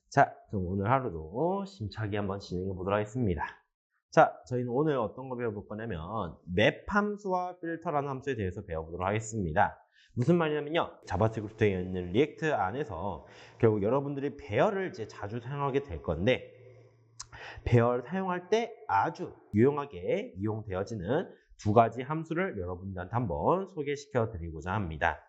자, 그럼 오늘 하루도 심차게 한번 진행해 보도록 하겠습니다. 자, 저희는 오늘 어떤 거 배워볼 거냐면 맵 함수와 필터라는 함수에 대해서 배워보도록 하겠습니다. 무슨 말이냐면요. 자바스크립트에 있는 리액트 안에서 결국 여러분들이 배열을 이제 자주 사용하게 될 건데 배열 사용할 때 아주 유용하게 이용되어지는 두 가지 함수를 여러분들한테 한번 소개시켜 드리고자 합니다.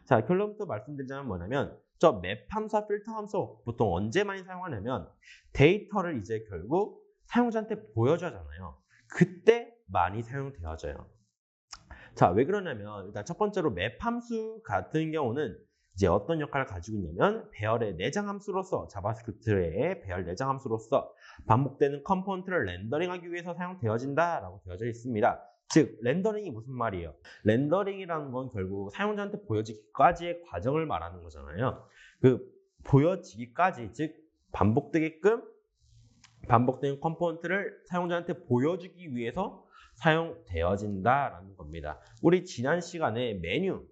자, 결론부터 말씀드리자면 뭐냐면 저 맵 함수와 필터 함수 보통 언제 많이 사용하냐면 데이터를 이제 결국 사용자한테 보여주잖아요. 그때 많이 사용되어져요. 자, 왜 그러냐면 일단 첫 번째로 맵 함수 같은 경우는 이제 어떤 역할을 가지고 있냐면 배열의 내장 함수로서 자바스크립트의 배열 내장 함수로서 반복되는 컴포넌트를 렌더링하기 위해서 사용되어진다라고 되어져 있습니다. 즉 렌더링이 무슨 말이에요? 렌더링이라는 건 결국 사용자한테 보여지기까지의 과정을 말하는 거잖아요. 그 보여지기까지 즉 반복되게끔 반복되는 컴포넌트를 사용자한테 보여주기 위해서 사용되어진다라는 겁니다. 우리 지난 시간에 메뉴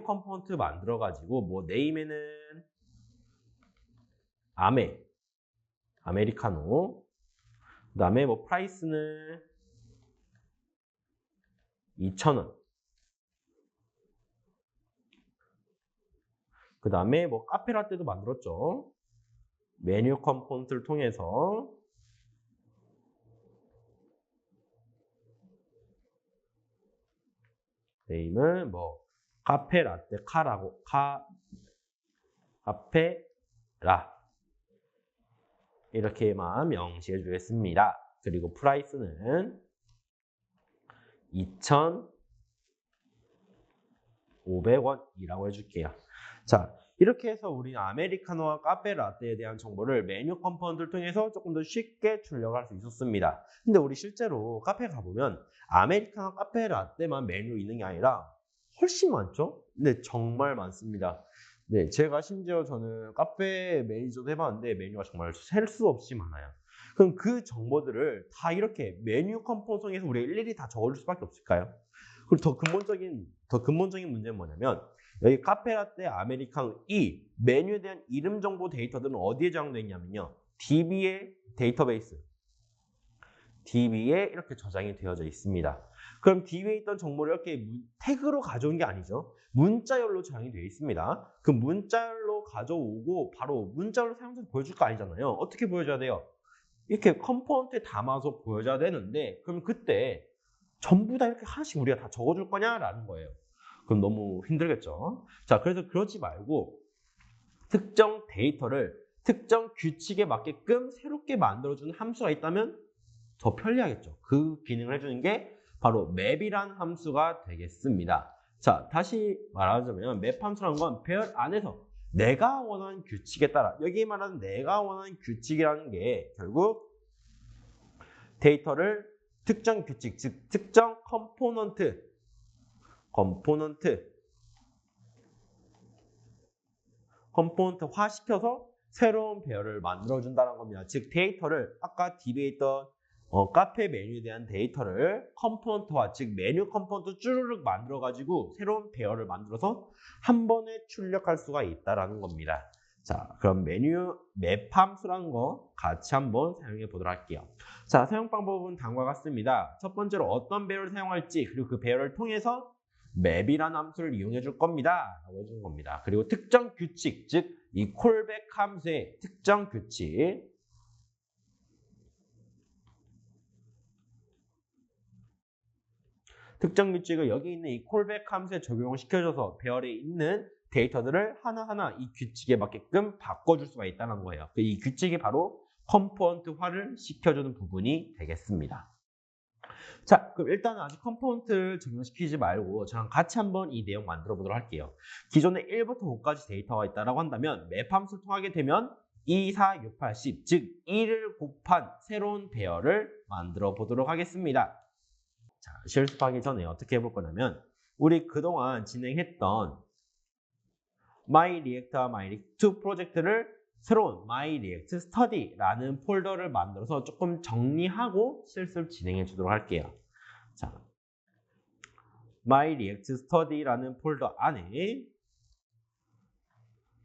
컴포넌트 만들어 가지고 뭐 네임에는 아메리카노, 그다음에 뭐 프라이스는 2,000원. 그다음에 뭐 카페라떼도 만들었죠. 메뉴 컴포넌트를 통해서 네임은 뭐 카페라떼 카라고 카페라 이렇게만 명시해 주겠습니다. 그리고 프라이스는 2,500원이라고 해줄게요. 자, 이렇게 해서 우리는 아메리카노와 카페라떼에 대한 정보를 메뉴 컴포넌트를 통해서 조금 더 쉽게 출력할 수 있었습니다. 근데 우리 실제로 카페 가보면 아메리카노 카페라떼만 메뉴 있는 게 아니라 훨씬 많죠? 네, 정말 많습니다. 네, 제가 심지어 저는 카페 매니저도 해봤는데 메뉴가 정말 셀 수 없이 많아요. 그럼 그 정보들을 다 이렇게 메뉴 컴포넌트에서 우리가 일일이 다 적어줄 수밖에 없을까요? 그리고 더 근본적인 문제는 뭐냐면 여기 카페라떼 아메리카노 이 메뉴에 대한 이름 정보 데이터들은 어디에 저장되어 있냐면요. DB의 데이터베이스. DB에 이렇게 저장이 되어져 있습니다. 그럼 DB에 있던 정보를 이렇게 태그로 가져온 게 아니죠. 문자열로 저장이 되어 있습니다. 그 문자열로 가져오고 바로 문자열로 사용자한테 보여줄 거 아니잖아요. 어떻게 보여줘야 돼요? 이렇게 컴포넌트에 담아서 보여줘야 되는데 그럼 그때 전부 다 이렇게 하나씩 우리가 다 적어줄 거냐라는 거예요. 그럼 너무 힘들겠죠. 자, 그래서 그러지 말고 특정 데이터를 특정 규칙에 맞게끔 새롭게 만들어주는 함수가 있다면 더 편리하겠죠. 그 기능을 해주는 게 바로 맵이란 함수가 되겠습니다. 자, 다시 말하자면 맵 함수라는 건 배열 안에서 내가 원하는 규칙에 따라 여기 말하는 내가 원하는 규칙이라는 게 결국 데이터를 특정 규칙, 즉 특정 컴포넌트화 시켜서 새로운 배열을 만들어준다는 겁니다. 즉 데이터를 아까 DB에 있던 카페 메뉴에 대한 데이터를 컴포넌트화, 즉 메뉴 컴포넌트 쭈르륵 만들어가지고 새로운 배열을 만들어서 한 번에 출력할 수가 있다는 겁니다. 자, 그럼 맵 함수라는 거 같이 한번 사용해 보도록 할게요. 자, 사용 방법은 다음과 같습니다. 첫 번째로 어떤 배열을 사용할지 그리고 그 배열을 통해서 맵이라는 함수를 이용해 줄 겁니다. 라고 해준 겁니다. 그리고 특정 규칙, 즉 이 콜백 함수의 특정 규칙 특정 규칙을 여기 있는 이 콜백 함수에 적용을 시켜줘서 배열에 있는 데이터들을 하나하나 이 규칙에 맞게끔 바꿔줄 수가 있다는 거예요. 이 규칙이 바로 컴포넌트화를 시켜주는 부분이 되겠습니다. 자, 그럼 일단 아직 컴포넌트를 적용시키지 말고 저랑 같이 한번 이 내용 만들어 보도록 할게요. 기존에 1부터 5까지 데이터가 있다고 한다면 맵 함수를 통하게 되면 2, 4, 6, 8, 10, 즉 1을 곱한 새로운 배열을 만들어 보도록 하겠습니다. 자, 실습하기 전에 어떻게 해볼 거냐면 우리 그동안 진행했던 MyReact와 MyReact2 프로젝트를 새로운 MyReact Study라는 폴더를 만들어서 조금 정리하고 실습 진행해 주도록 할게요. 자, MyReact Study라는 폴더 안에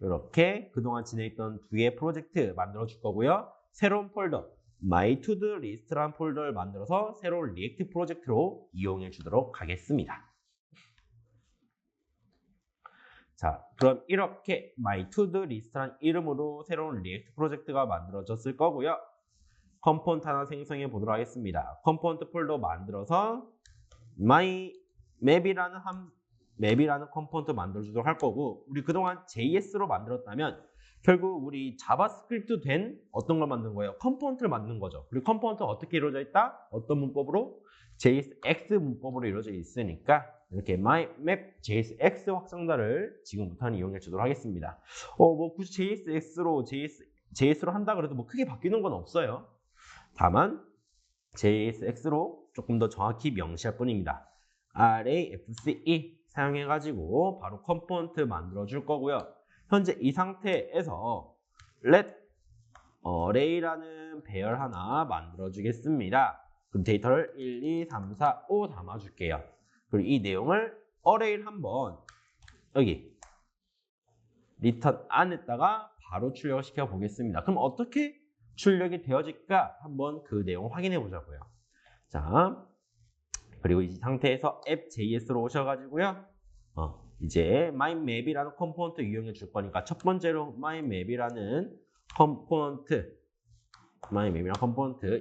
이렇게 그동안 진행했던 두 개의 프로젝트 만들어 줄 거고요. 새로운 폴더 My To Do List라는 폴더를 만들어서 새로운 리액트 프로젝트로 이용해 주도록 하겠습니다. 자, 그럼 이렇게 My To Do List라는 이름으로 새로운 리액트 프로젝트가 만들어졌을 거고요. 컴포넌트 하나 생성해 보도록 하겠습니다. 컴포넌트 폴더 만들어서 My 맵이라는 컴포넌트 만들어 주도록 할 거고, 우리 그동안 JS로 만들었다면 결국 우리 자바스크립트 된 어떤 걸 만든 거예요? 컴포넌트를 만든 거죠. 그리고 컴포넌트가 어떻게 이루어져 있다? 어떤 문법으로? JSX 문법으로 이루어져 있으니까 이렇게 MyMap.jsx 확장자를 지금부터는 이용해 주도록 하겠습니다. 뭐 굳이 JS로 한다 그래도 뭐 크게 바뀌는 건 없어요. 다만 JSX로 조금 더 정확히 명시할 뿐입니다. RAFCE 사용해가지고 바로 컴포넌트 만들어 줄 거고요. 현재 이 상태에서 let array라는 배열 하나 만들어 주겠습니다. 그럼 데이터를 1, 2, 3, 4, 5 담아 줄게요. 그리고 이 내용을 array를 한번 여기 return 안에다가 바로 출력을 시켜 보겠습니다. 그럼 어떻게 출력이 되어질까 한번 그 내용 확인해 보자고요. 자, 그리고 이 상태에서 app.js로 오셔가지고요. 이제 MyMap이라는 컴포넌트 이용해 줄 거니까 첫 번째로 MyMap이라는 컴포넌트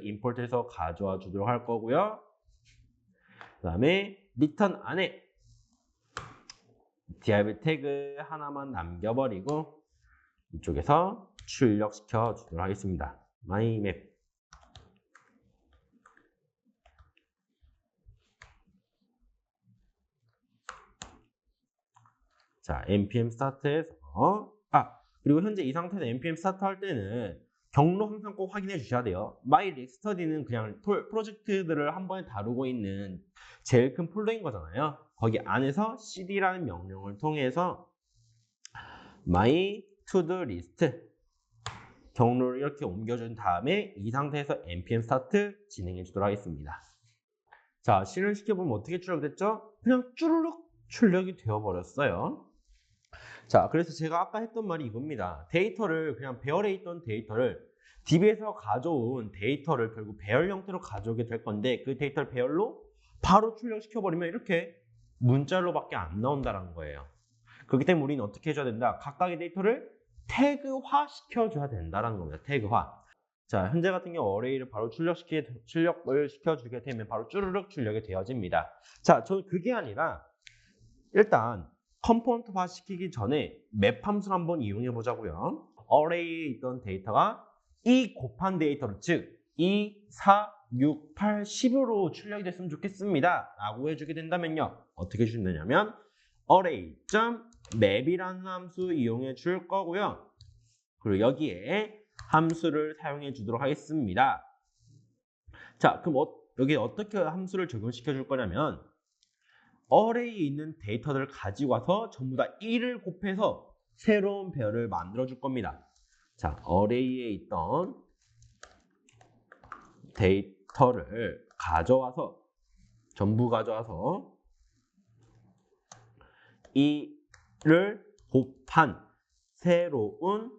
임포트해서 가져와 주도록 할 거고요. 그 다음에 return 안에 div 태그 하나만 남겨버리고 이쪽에서 출력시켜 주도록 하겠습니다. MyMap 자, npm start에서 그리고 현재 이 상태에서 npm start 할 때는 경로 항상 꼭 확인해 주셔야 돼요. MyListStudy는 그냥 프로젝트들을 한 번에 다루고 있는 제일 큰 폴더인 거잖아요. 거기 안에서 cd라는 명령을 통해서 My To Do List 경로를 이렇게 옮겨준 다음에 이 상태에서 npm start 진행해 주도록 하겠습니다. 자, 실행시켜보면 어떻게 출력됐죠? 그냥 쭈르륵 출력이 되어버렸어요. 자, 그래서 제가 아까 했던 말이 이겁니다. 데이터를 그냥 배열에 있던 데이터를 DB에서 가져온 데이터를 결국 배열 형태로 가져오게 될 건데 그 데이터를 배열로 바로 출력시켜버리면 이렇게 문자로밖에 안 나온다는 거예요. 그렇기 때문에 우리는 어떻게 해줘야 된다? 각각의 데이터를 태그화 시켜줘야 된다는 겁니다. 태그화. 자, 현재 같은 경우 어레이를 바로 출력을 시켜주게 되면 바로 쭈르륵 출력이 되어집니다. 자, 저는 그게 아니라 일단 컴포넌트화 시키기 전에 맵 함수를 한번 이용해 보자고요. 어레이에 있던 데이터가 2 곱한 데이터로 즉 2, 4, 6, 8, 10으로 출력이 됐으면 좋겠습니다. 라고 해주게 된다면요. 어떻게 해주면 되냐면 array.map이라는 함수 이용해 줄 거고요. 그리고 여기에 함수를 사용해 주도록 하겠습니다. 자, 그럼 여기 어떻게 함수를 적용시켜 줄 거냐면 어레이에 있는 데이터들을 가지고 와서 전부 다 1을 곱해서 새로운 배열을 만들어 줄 겁니다. 자, 어레이에 있던 데이터를 전부 가져와서 2를 곱한 새로운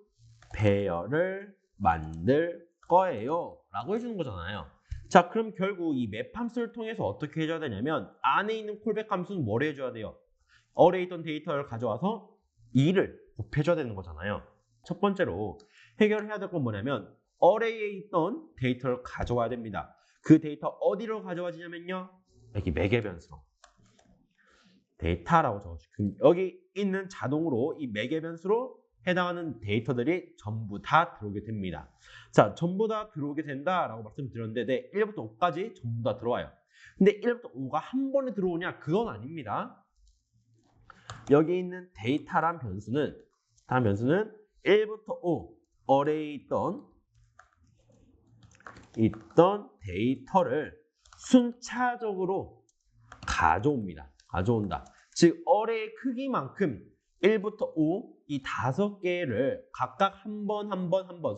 배열을 만들 거예요. 라고 해주는 거잖아요. 자, 그럼 결국 이 맵 함수를 통해서 어떻게 해줘야 되냐면 안에 있는 콜백 함수는 뭘 해줘야 돼요? 어레이에 있던 데이터를 가져와서 2를 곱해줘야 되는 거잖아요. 첫 번째로 해결해야 될 건 뭐냐면 어레이에 있던 데이터를 가져와야 됩니다. 그 데이터 어디로 가져와지냐면요. 여기 매개 변수로 데이터라고 적어주고 여기 있는 자동으로 이 매개 변수로 해당하는 데이터들이 전부 다 들어오게 됩니다. 자, 전부 다 들어오게 된다라고 말씀드렸는데 네, 1부터 5까지 전부 다 들어와요. 근데 1부터 5가 한 번에 들어오냐? 그건 아닙니다. 여기 있는 데이터란 변수는 1부터 5 어레이에 있던 데이터를 순차적으로 가져온다. 즉 어레이 크기만큼 1부터 5 이 5개를 각각 한 번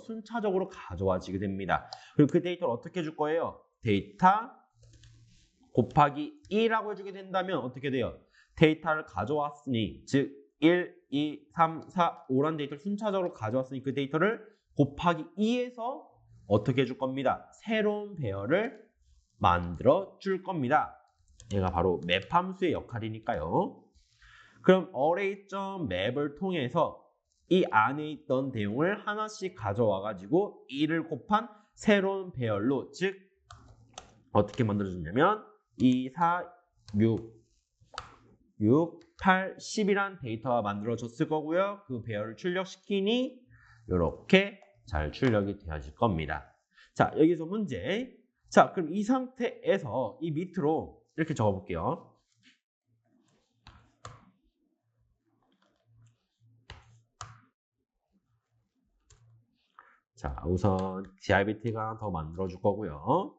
순차적으로 가져와지게 됩니다. 그리고 그 데이터를 어떻게 해줄 거예요? 데이터 곱하기 2라고 해주게 된다면 어떻게 돼요? 데이터를 가져왔으니 즉 1, 2, 3, 4, 5란 데이터를 순차적으로 가져왔으니 그 데이터를 곱하기 2에서 어떻게 해줄 겁니다. 새로운 배열을 만들어 줄 겁니다. 얘가 바로 맵 함수의 역할이니까요. 그럼 array.map을 통해서 이 안에 있던 내용을 하나씩 가져와 가지고 2를 곱한 새로운 배열로, 즉 어떻게 만들어주냐면 2, 4, 6, 8, 10이란 데이터가 만들어졌을 거고요. 그 배열을 출력시키니 이렇게 잘 출력이 되어질 겁니다. 자, 여기서 문제. 자, 그럼 이 상태에서 이 밑으로 이렇게 적어볼게요. 자, 우선 DRBT가 더 만들어줄 거고요.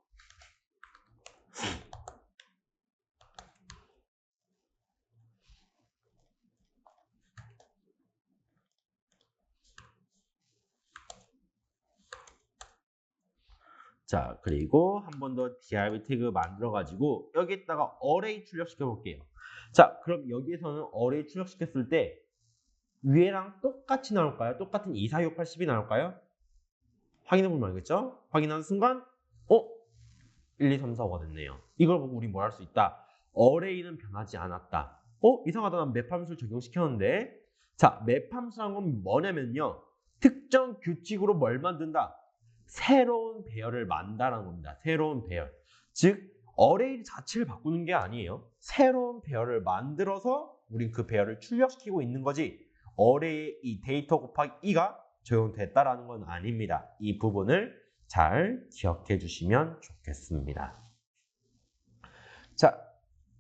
자, 그리고 한 번 더 DRB 태그 만들어가지고 여기다가 어레이 출력시켜 볼게요. 자, 그럼 여기에서는 어레이 출력시켰을 때 위에랑 똑같이 나올까요? 똑같은 2, 4, 6, 8, 10이 나올까요? 확인해 보면 알겠죠? 확인하는 순간 1, 2, 3, 4, 5가 됐네요. 이걸 보고 우리 뭘 할 수 있다? 어레이는 변하지 않았다. 이상하다. 난 맵 함수를 적용시켰는데. 자, 맵 함수란 건 뭐냐면요, 특정 규칙으로 뭘 만든다? 새로운 배열을 만다라는 겁니다. 새로운 배열. 즉 어레이 자체를 바꾸는 게 아니에요. 새로운 배열을 만들어서 우린 그 배열을 출력시키고 있는 거지, 어레이의 이 데이터 곱하기 2가 적용됐다라는 건 아닙니다. 이 부분을 잘 기억해 주시면 좋겠습니다. 자,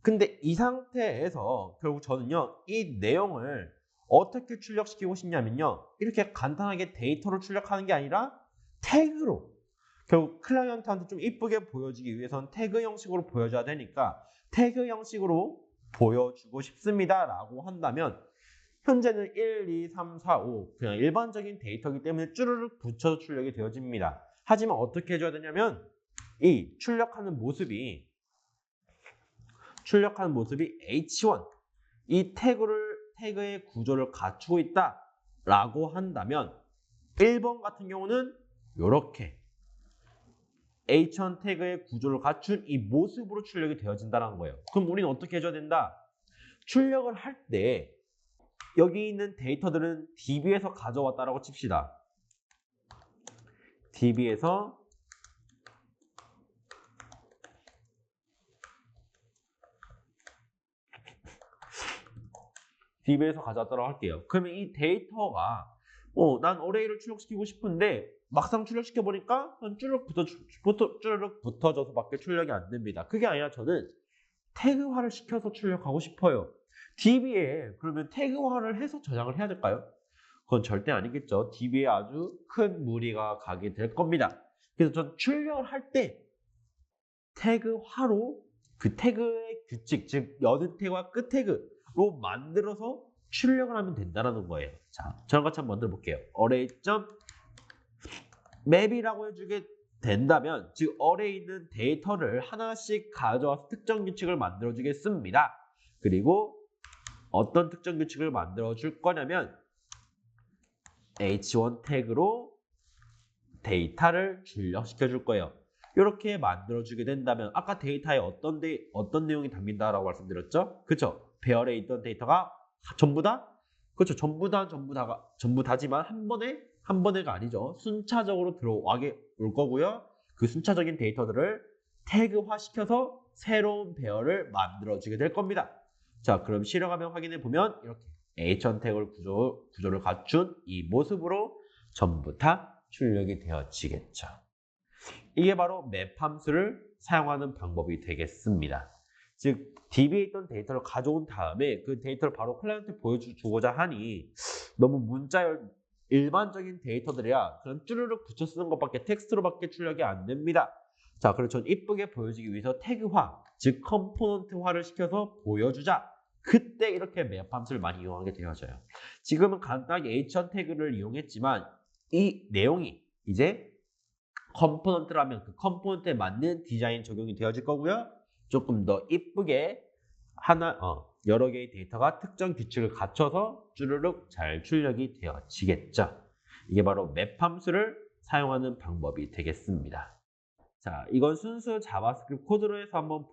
근데 이 상태에서 결국 저는요, 이 내용을 어떻게 출력시키고 싶냐면요, 이렇게 간단하게 데이터로 출력하는 게 아니라 태그로, 결국 클라이언트한테 좀 이쁘게 보여주기 위해서는 태그 형식으로 보여줘야 되니까 태그 형식으로 보여주고 싶습니다 라고 한다면, 현재는 1, 2, 3, 4, 5 그냥 일반적인 데이터이기 때문에 쭈르륵 붙여서 출력이 되어집니다. 하지만 어떻게 해줘야 되냐면, 이 출력하는 모습이 H1, 이 태그의 구조를 갖추고 있다 라고 한다면, 1번 같은 경우는 이렇게 H1 태그의 구조를 갖춘 이 모습으로 출력이 되어진다는 거예요. 그럼 우리는 어떻게 해줘야 된다? 출력을 할 때 여기 있는 데이터들은 DB에서 가져왔다라고 칩시다. DB에서 가져왔다고 할게요. 그러면 이 데이터가 난 어레이를 출력시키고 싶은데 막상 출력시켜보니까 쭈르륵 붙어져서밖에 출력이 안 됩니다. 그게 아니라 저는 태그화를 시켜서 출력하고 싶어요. DB에 그러면 태그화를 해서 저장을 해야 될까요? 그건 절대 아니겠죠. DB에 아주 큰 무리가 가게 될 겁니다. 그래서 전 출력을 할 때 태그화로 그 태그의 규칙, 즉 여든 태그와 끝 태그로 만들어서 출력을 하면 된다는 거예요. 자, 저랑 같이 한번 만들어 볼게요. array.map이라고 해주게 된다면, 즉 어레이에 있는 데이터를 하나씩 가져와서 특정 규칙을 만들어 주겠습니다. 그리고 어떤 특정 규칙을 만들어 줄 거냐면 H1 태그로 데이터를 출력시켜 줄 거예요. 이렇게 만들어 주게 된다면, 아까 데이터에 어떤 내용이 담긴다라고 말씀드렸죠? 그렇죠? 배열에 있던 데이터가 전부 다, 그렇죠? 전부 다지만 한 번에가 아니죠. 순차적으로 들어와게 올 거고요. 그 순차적인 데이터들을 태그화 시켜서 새로운 배열을 만들어 주게 될 겁니다. 자, 그럼 실행하면 확인해 보면 이렇게 H1 태그 구조를 갖춘 이 모습으로 전부 다 출력이 되어지겠죠. 이게 바로 맵 함수를 사용하는 방법이 되겠습니다. 즉 DB에 있던 데이터를 가져온 다음에 그 데이터를 바로 클라이언트에 보여주고자 하니 너무 일반적인 데이터들이야 그냥 쭈르륵 붙여 쓰는 것밖에, 텍스트로밖에 출력이 안 됩니다. 자, 그래서 전 이쁘게 보여주기 위해서 태그화, 즉 컴포넌트화를 시켜서 보여주자. 그때 이렇게 맵 함수를 많이 이용하게 되어져요. 지금은 간단하게 H1 태그를 이용했지만 이 내용이 이제 컴포넌트라면 그 컴포넌트에 맞는 디자인 적용이 되어질 거고요. 조금 더 이쁘게 여러 개의 데이터가 특정 규칙을 갖춰서 쭈르륵 잘 출력이 되어지겠죠. 이게 바로 맵 함수를 사용하는 방법이 되겠습니다. 자, 이건 순수 자바스크립트 코드로 해서 한번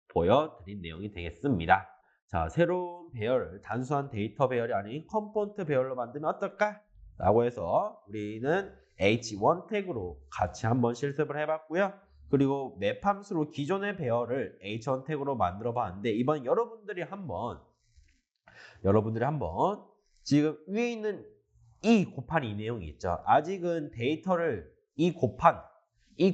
보여드린 내용이 되겠습니다. 자, 새로운 배열을 단순한 데이터 배열이 아닌 컴포넌트 배열로 만들면 어떨까? 라고 해서 우리는 H1 태그로 같이 한번 실습을 해봤고요. 그리고 맵 함수로 기존의 배열을 H1 태그로 만들어 봤는데 이번 여러분들이 한번 지금 위에 있는 이 곱한 이 내용이 있죠. 아직은 데이터를 이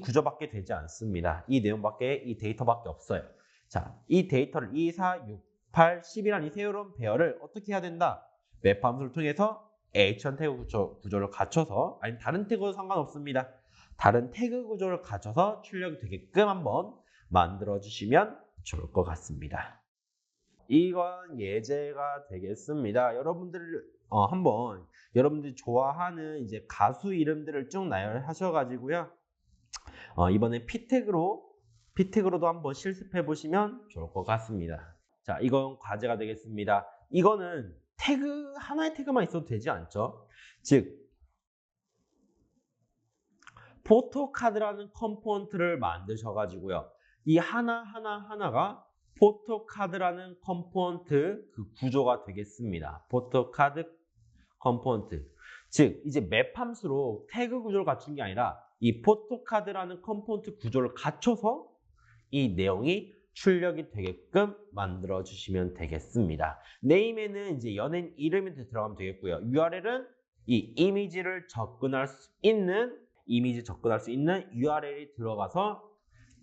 구조밖에 되지 않습니다. 이 내용밖에, 이 데이터밖에 없어요. 자, 이 데이터를 2, 4, 6, 8, 10이라는 이 새로운 배열을 어떻게 해야 된다? 맵 함수를 통해서 H1 태그 구조를 갖춰서, 아니 다른 태그도 상관없습니다. 다른 태그 구조를 갖춰서 출력이 되게끔 한번 만들어 주시면 좋을 것 같습니다. 이건 예제가 되겠습니다. 한번 여러분들이 좋아하는 이제 가수 이름들을 쭉 나열하셔가지고요. 이번에 P태그로도 한번 실습해 보시면 좋을 것 같습니다. 자, 이건 과제가 되겠습니다. 이거는 하나의 태그만 있어도 되지 않죠? 즉, 포토카드라는 컴포넌트를 만드셔가지고요. 이 하나가 포토카드라는 컴포넌트 그 구조가 되겠습니다. 포토카드 컴포넌트. 즉, 이제 맵 함수로 태그 구조를 갖춘 게 아니라 이 포토카드라는 컴포넌트 구조를 갖춰서 이 내용이 출력이 되게끔 만들어 주시면 되겠습니다. 네임에는 이제 연예인 이름이 들어가면 되겠고요. URL은 이 이미지 접근할 수 있는 URL이 들어가서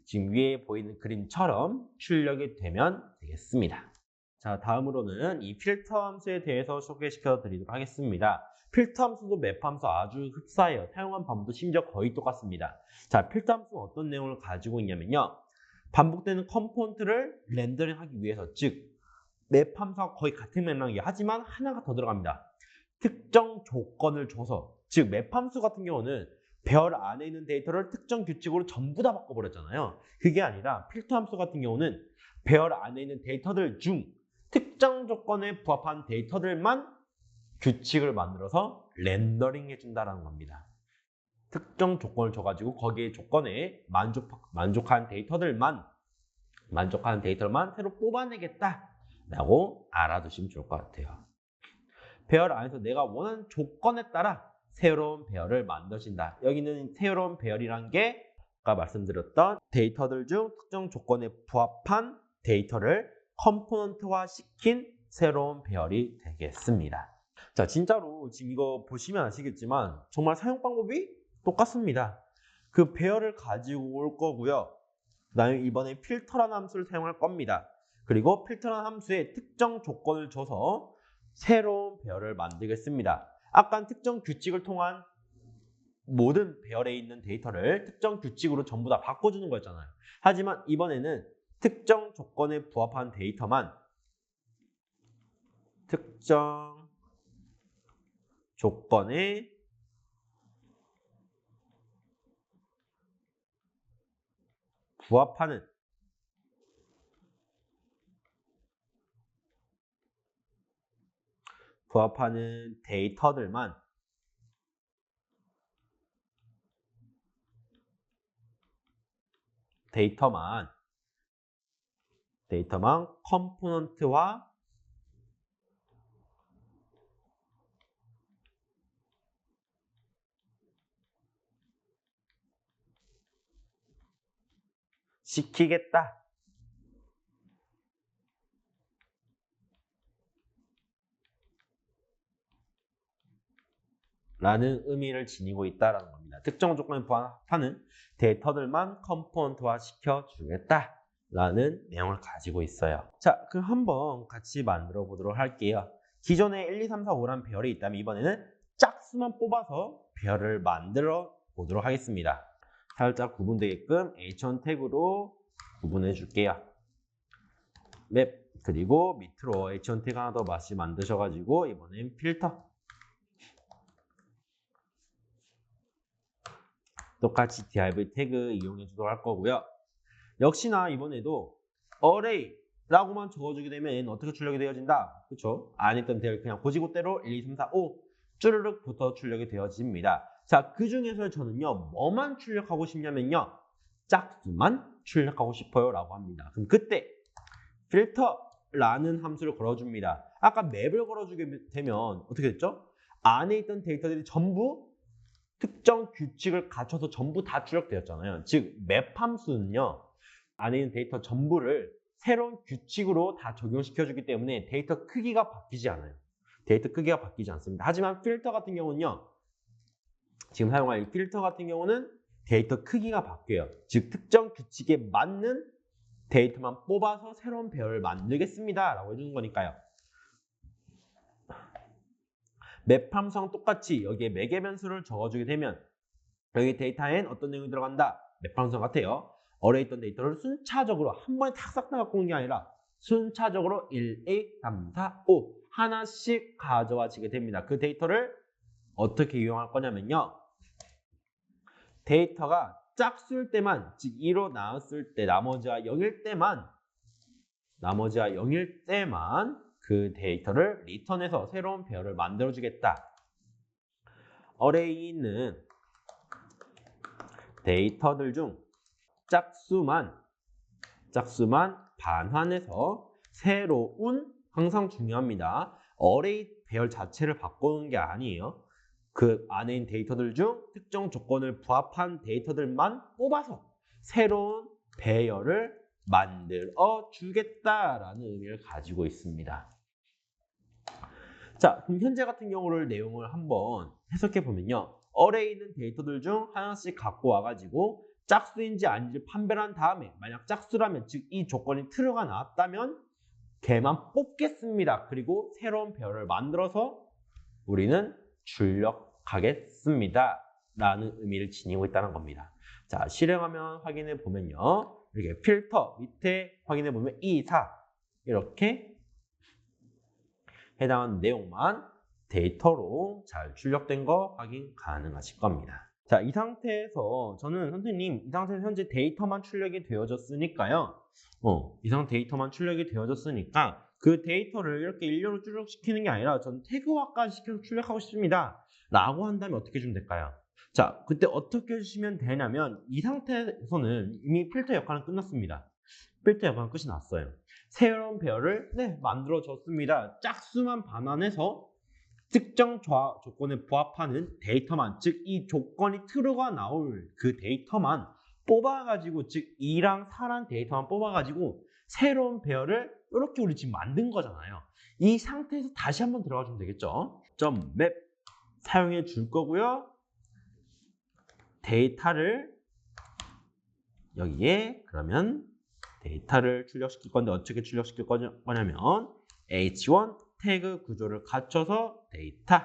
지금 위에 보이는 그림처럼 출력이 되면 되겠습니다. 자, 다음으로는 이 필터 함수에 대해서 소개시켜 드리도록 하겠습니다. 필터 함수도 맵 함수 아주 흡사해요. 사용한 방법도 심지어 거의 똑같습니다. 자, 필터 함수는 어떤 내용을 가지고 있냐면요. 반복되는 컴포넌트를 렌더링하기 위해서, 즉 맵 함수와 거의 같은 맥락이에요. 하지만 하나가 더 들어갑니다. 특정 조건을 줘서, 즉 맵 함수 같은 경우는 배열 안에 있는 데이터를 특정 규칙으로 전부 다 바꿔버렸잖아요. 그게 아니라 필터 함수 같은 경우는 배열 안에 있는 데이터들 중 특정 조건에 부합한 데이터들만 규칙을 만들어서 렌더링 해준다는 겁니다. 특정 조건을 줘가지고 거기에 조건에 만족한 데이터들만 새로 뽑아내겠다라고 알아두시면 좋을 것 같아요. 배열 안에서 내가 원하는 조건에 따라 새로운 배열을 만드신다. 여기는 새로운 배열이란 게 아까 말씀드렸던 데이터들 중 특정 조건에 부합한 데이터를 컴포넌트화 시킨 새로운 배열이 되겠습니다. 자, 진짜로 지금 이거 보시면 아시겠지만 정말 사용 방법이 똑같습니다. 그 배열을 가지고 올 거고요. 그다음에 이번에 필터라는 함수를 사용할 겁니다. 그리고 필터라는 함수에 특정 조건을 줘서 새로운 배열을 만들겠습니다. 아까 특정 규칙을 통한 모든 배열에 있는 데이터를 특정 규칙으로 전부 다 바꿔주는 거였잖아요. 하지만 이번에는 특정 조건에 부합한 데이터만 특정 조건에 부합하는 데이터만 컴포넌트화 시키겠다. 라는 의미를 지니고 있다는 겁니다. 특정 조건에 부합하는 데이터들만 컴포넌트화 시켜주겠다 라는 내용을 가지고 있어요. 자, 그럼 한번 같이 만들어 보도록 할게요. 기존에 1, 2, 3, 4, 5라는 배열이 있다면 이번에는 짝수만 뽑아서 배열을 만들어 보도록 하겠습니다. 살짝 구분되게끔 H1 태그로 구분해 줄게요. 맵, 그리고 밑으로 H1 태그 하나 더 만드셔가지고 이번엔 필터. 똑같이 div 태그 이용해 주도록 할 거고요. 역시나 이번에도 array 라고만 적어주게 되면 어떻게 출력이 되어진다? 그렇죠? 안에 있던 대를 그냥 고지고대로 1, 2, 3, 4, 5 쭈르륵 붙어 출력이 되어집니다. 자, 그 중에서 저는요, 뭐만 출력하고 싶냐면요, 짝수만 출력하고 싶어요 라고 합니다. 그럼 그때 필터라는 함수를 걸어줍니다. 아까 맵을 걸어주게 되면 어떻게 됐죠? 안에 있던 데이터들이 전부 특정 규칙을 갖춰서 전부 다 출력되었잖아요. 즉, 맵 함수는요, 안에 있는 데이터 전부를 새로운 규칙으로 다 적용시켜주기 때문에 데이터 크기가 바뀌지 않아요. 데이터 크기가 바뀌지 않습니다. 하지만 필터 같은 경우는요, 지금 사용할 이 필터 같은 경우는 데이터 크기가 바뀌어요. 즉, 특정 규칙에 맞는 데이터만 뽑아서 새로운 배열을 만들겠습니다 라고 해주는 거니까요. 맵 함수랑 똑같이 여기에 매개 변수를 적어주게 되면 여기 데이터엔 어떤 내용이 들어간다? 맵 함수 같아요. 어뢰에 있던 데이터를 순차적으로 한 번에 탁 다 갖고 오는 게 아니라 순차적으로 1, 2, 3, 4, 5 하나씩 가져와지게 됩니다. 그 데이터를 어떻게 이용할 거냐면요, 데이터가 짝수일 때만, 즉 2로 나왔을 때 나머지가 0일 때만 그 데이터를 리턴해서 새로운 배열을 만들어 주겠다. 어레이에 있는 데이터들 중 짝수만 반환해서 새로운, 항상 중요합니다. 어레이 배열 자체를 바꾸는 게 아니에요. 그 안에 있는 데이터들 중 특정 조건을 부합한 데이터들만 뽑아서 새로운 배열을 만들어 주겠다라는 의미를 가지고 있습니다. 자, 그럼 현재 같은 경우를 내용을 한번 해석해 보면요, 어레이에 있는 데이터들 중 하나씩 갖고 와가지고 짝수인지 아닌지 판별한 다음에 만약 짝수라면, 즉 이 조건이 true가 나왔다면 걔만 뽑겠습니다. 그리고 새로운 배열을 만들어서 우리는 출력하겠습니다 라는 의미를 지니고 있다는 겁니다. 자, 실행하면 확인해 보면요, 이렇게 필터 밑에 확인해 보면 2, 4 이렇게 해당하는 내용만 데이터로 잘 출력된 거 확인 가능하실 겁니다. 자, 이 상태에서 저는 선생님, 이 상태에서 현재 데이터만 출력이 되어졌으니까요. 데이터만 출력이 되어졌으니까 그 데이터를 이렇게 일렬로 출력시키는 게 아니라 전 태그화까지 시켜서 출력하고 싶습니다 라고 한다면 어떻게 해주면 될까요? 자, 그때 어떻게 해주시면 되냐면 이 상태에서는 이미 필터 역할은 끝났습니다. 필터 역할은 끝이 났어요. 새로운 배열을 만들어줬습니다. 짝수만 반환해서 특정 조건에 부합하는 데이터만, 즉 이 조건이 true가 나올 그 데이터만 뽑아가지고, 즉 2랑 4란 데이터만 뽑아가지고 새로운 배열을 이렇게 우리 지금 만든 거잖아요. 이 상태에서 다시 한번 들어가 주면 되겠죠. .map 사용해 줄 거고요. 데이터를 여기에 그러면 데이터를 출력시킬 건데 어떻게 출력시킬 거냐면 h1 태그 구조를 갖춰서 데이터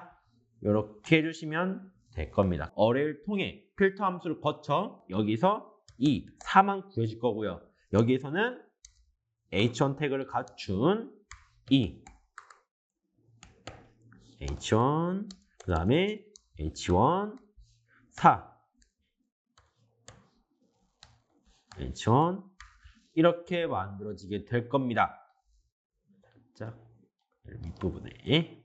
이렇게 해주시면 될 겁니다. 어레이를 통해 필터 함수를 거쳐 여기서 2, 4만 구해질 거고요. 여기에서는 h1 태그를 갖춘 2, h1 그 다음에 h1 4 h1 이렇게 만들어지게 될 겁니다. 자, 윗부분에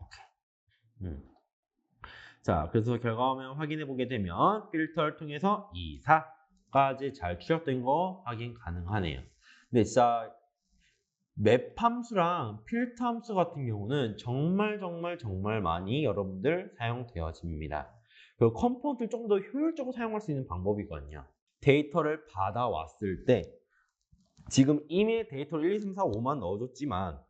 자, 그래서 결과화면 확인해 보게 되면 필터를 통해서 2, 4까지 잘 출력된 거 확인 가능하네요. 근데 진짜 맵 함수랑 필터 함수 같은 경우는 정말 많이 여러분들 사용되어집니다. 그리고 컴포넌트를 좀 더 효율적으로 사용할 수 있는 방법이거든요. 데이터를 받아왔을 때 지금 이미 데이터를 1, 2, 3, 4, 5만 넣어줬지만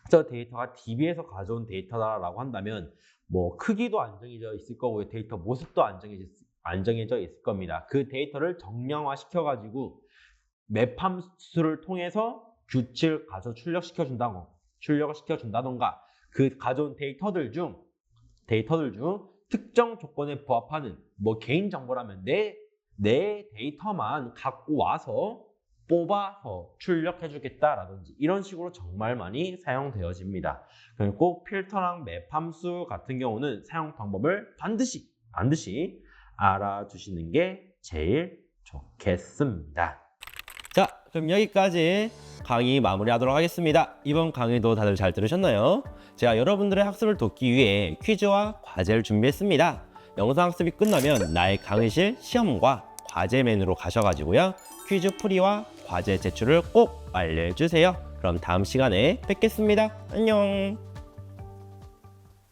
저 데이터가 DB에서 가져온 데이터다라고 한다면 뭐 크기도 안 정해져 있을 거고요. 데이터 모습도 안 정해져 있을 겁니다. 그 데이터를 정량화 시켜가지고 맵 함수를 통해서 규칙을 가져 출력시켜 준다던가 그 가져온 데이터들 중 특정 조건에 부합하는 뭐 개인 정보라면 내 데이터만 갖고 와서 뽑아서 출력해 주겠다라든지 이런 식으로 정말 많이 사용되어집니다. 그리고 필터랑 맵 함수 같은 경우는 사용 방법을 반드시 알아두시는 게 제일 좋겠습니다. 자, 그럼 여기까지 강의 마무리하도록 하겠습니다. 이번 강의도 다들 잘 들으셨나요? 제가 여러분들의 학습을 돕기 위해 퀴즈와 과제를 준비했습니다. 영상 학습이 끝나면 나의 강의실 시험과 과제 메뉴로 가셔가지고요. 퀴즈 풀이와 과제 제출을 꼭 완료해 주세요. 그럼 다음 시간에 뵙겠습니다. 안녕.